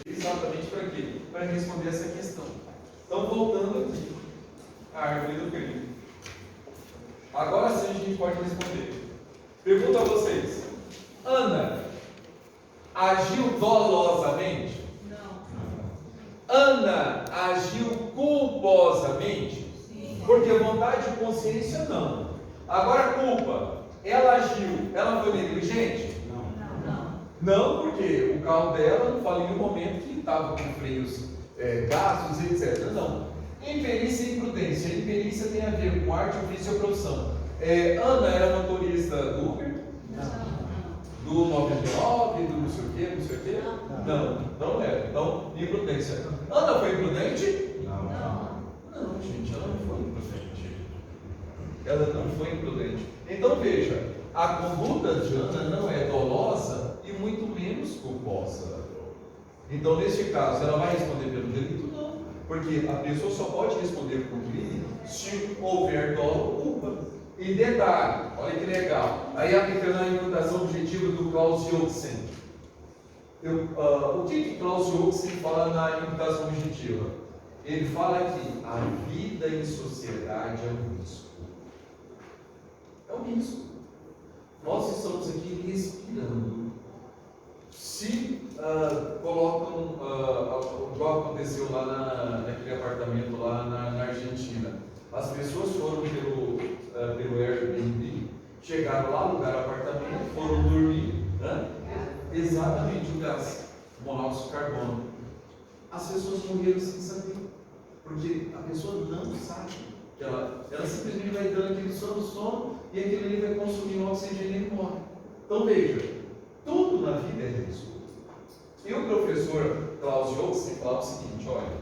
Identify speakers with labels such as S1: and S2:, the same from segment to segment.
S1: Exatamente para quê? Para responder essa questão. Então, voltando aqui, a árvore do crime. Agora sim a gente pode responder. Pergunto a vocês: Ana agiu dolosamente? Não. Ana agiu culposamente? Sim. Porque vontade e consciência não. Agora, culpa, ela agiu, ela foi negligente? Não, porque o carro dela não fala em nenhum momento que estava com freios gastos, etc. Não. Imperícia e imprudência. Imperícia tem a ver com arte, ofício ou profissão. Ana era motorista do Uber? Não. Do 99, do não sei o quê? Não era. Então, imprudência. Ana foi imprudente? Não, gente, ela não foi imprudente. Ela não foi imprudente. Então, veja, a conduta de Ana não é dolosa e muito menos culposa. Então, neste caso, ela vai responder pelo delito? Não, porque a pessoa só pode responder por crime se houver dolo ou culpa. E detalhe, olha que legal, aí aplicando a imputação objetiva do Clausius-Jochsen. O que Clausius-Jochsen fala na imputação objetiva? Ele fala que a vida em sociedade é um risco. É um risco. Nós estamos aqui respirando. Se colocam, igual aconteceu lá naquele apartamento lá na Argentina, as pessoas foram pelo Airbnb, chegaram lá, alugaram apartamento, foram dormir, né? Exatamente o gás, o monóxido de carbono. As pessoas morreram sem saber, porque a pessoa não sabe que ela simplesmente vai dando aquele sono e aquilo ali vai consumir o oxigênio e morre. Então veja, tudo na vida é risco. E o professor Clausius falava o seguinte: olha,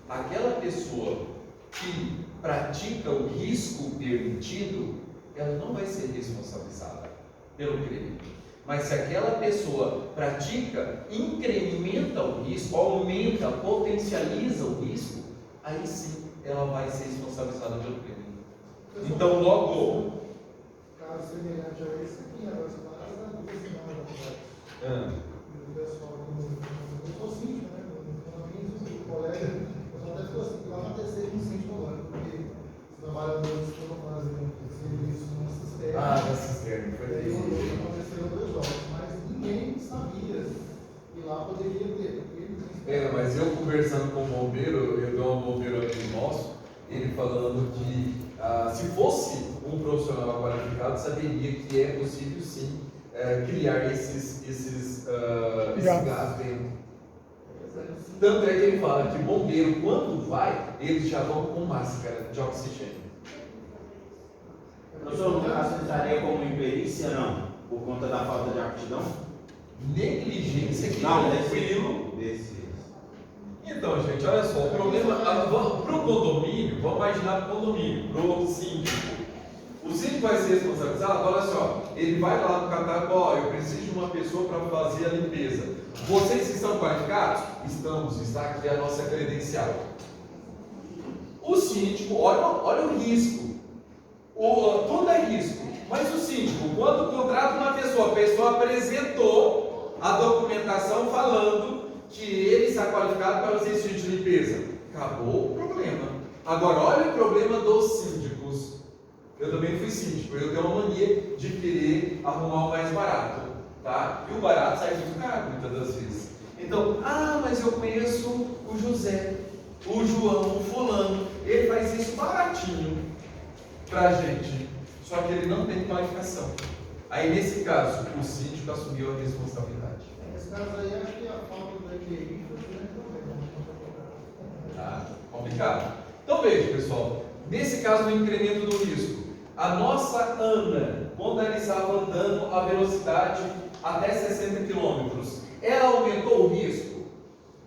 S1: aquela pessoa que pratica o risco permitido, ela não vai ser responsabilizada pelo crime. Mas se aquela pessoa pratica, incrementa o risco, aumenta, potencializa o risco, aí sim ela vai ser responsabilizada pelo crime. Então, logo.
S2: Caso semelhante a esse aqui, agora você fala da decisão da faculdade. O pessoal eu sou síndico, né? O colega, o pessoal até ficou assim, lá na terceira em síndico agora, porque os trabalhadores foram fazendo serviço numa cisterna.
S1: Na cisterna, foi
S2: aí aconteceram 2 jogos, mas ninguém sabia que lá poderia ter.
S1: Mas eu conversando com o bombeiro, eu dou um bombeiro aqui nosso, ele falando que se fosse um profissional qualificado, saberia que é possível sim criar esses gás dentro. Tanto é que ele fala que bombeiro, quando vai, eles já vão com máscara de oxigênio.
S3: Professor, no caso, estaria como imperícia, não? Por conta da falta de aptidão?
S1: Negligência que
S3: tranquilo.
S1: Então, gente, olha só, o problema para o condomínio, vamos imaginar para o condomínio, para o síndico. O síndico vai ser responsabilizado, olha só, ele vai lá no catálogo, eu preciso de uma pessoa para fazer a limpeza. Vocês estão qualificados? Estamos, está aqui a nossa credencial. O síndico, olha o risco. Tudo é risco, mas o síndico, quando contrata uma pessoa, a pessoa apresentou a documentação falando que ele está qualificado para os serviços de limpeza. Acabou o problema. Agora, olha o problema dos síndicos. Eu também fui síndico, eu tenho uma mania de querer arrumar o mais barato, tá? E o barato sai muito caro, muitas das vezes. Então, mas eu conheço o José, o João, o fulano, ele faz isso baratinho pra gente, só que ele não tem qualificação. Aí, nesse caso, o síndico assumiu a responsabilidade.
S2: Nesse caso aí, acho que a falta da EPI foi
S1: Tá complicado. Então veja, pessoal, nesse caso do incremento do risco, a nossa Ana, quando ela estava andando a velocidade até 60 km, ela aumentou o risco?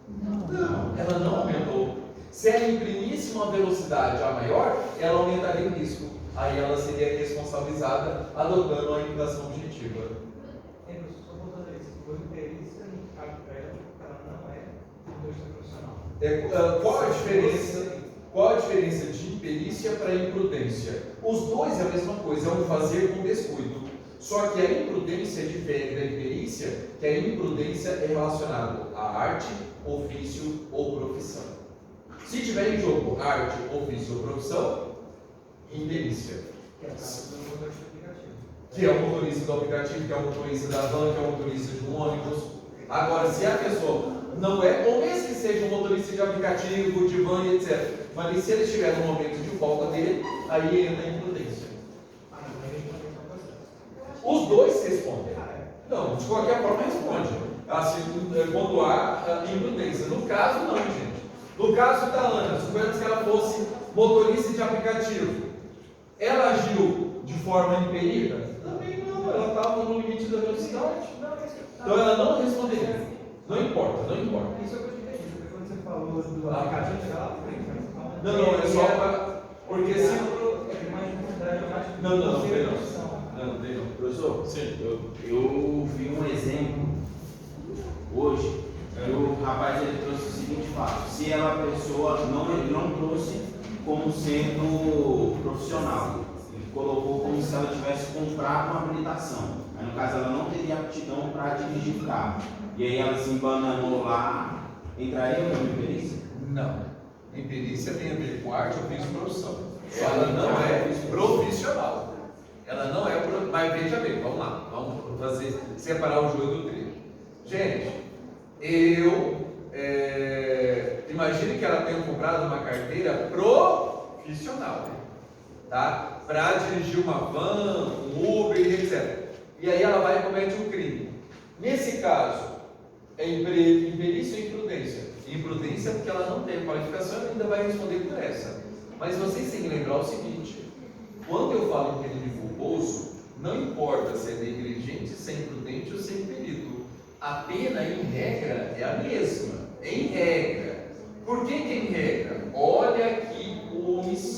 S1: Não, ela não aumentou. Se ela imprimisse uma velocidade a maior, ela aumentaria o risco. Aí ela seria responsabilizada adotando a imputação objetiva.
S4: Só voltando a isso, por imperícia, ela não é indústria profissional.
S1: Qual a diferença de imperícia para imprudência? Os dois é a mesma coisa, é um fazer com descuido. Só que a imprudência difere da imperícia, que a imprudência é relacionada a arte, ofício ou profissão. Se tiver em jogo arte, ofício ou profissão, imperícia.
S4: Que é o caso do motorista aplicativo.
S1: Que é o motorista do aplicativo, que é o motorista da van, que é o motorista de um ônibus. Agora, se a pessoa não é, ou mesmo que seja um motorista de aplicativo, de van, etc. Mas se ele estiver no momento de folga dele, aí entra a imprudência. Os dois respondem. Não, de qualquer forma responde. Assim, quando há imprudência. No caso, não, gente. No caso da Ana, suponhamos que ela fosse motorista de aplicativo. Ela agiu de forma imperida? Também não, ela estava no limite da velocidade. Então ela não responderia. Não importa, não importa.
S4: Isso é o que eu te entendi, porque quando você falou do aplicativo, você lá na frente, mas
S1: Não, é só para. Porque se.
S4: é mais dificuldade, eu acho que
S1: Não tem não.
S4: opção.
S1: Não tem não.
S3: Professor,
S1: Sim.
S3: eu vi um exemplo hoje que o rapaz ele trouxe o seguinte fato: se ela a pessoa ele não trouxe como sendo profissional, ele colocou como se ela tivesse comprado uma habilitação, mas no caso ela não teria aptidão para dirigir o carro, e aí ela se embananou lá, entraria como imperícia?
S1: Não. Imperícia tem a ver com arte, ofício e profissão. Ela não é profissional. Ela não é. Mas veja bem, vamos lá. Vamos fazer, separar o joio do trigo. Gente, imagine que ela tenha comprado uma carteira profissional, tá? Para dirigir uma van, um Uber, etc. E aí ela vai e comete um crime. Nesse caso, é imperícia ou imprudência? Imprudência porque ela não tem qualificação e ainda vai responder por essa. Mas vocês têm que lembrar o seguinte: quando eu falo em crime culposo, não importa se é negligente, se é imprudente ou se é impedido. A pena, em regra, é a mesma. Em regra. Por que em regra? Olha aqui o homicídio.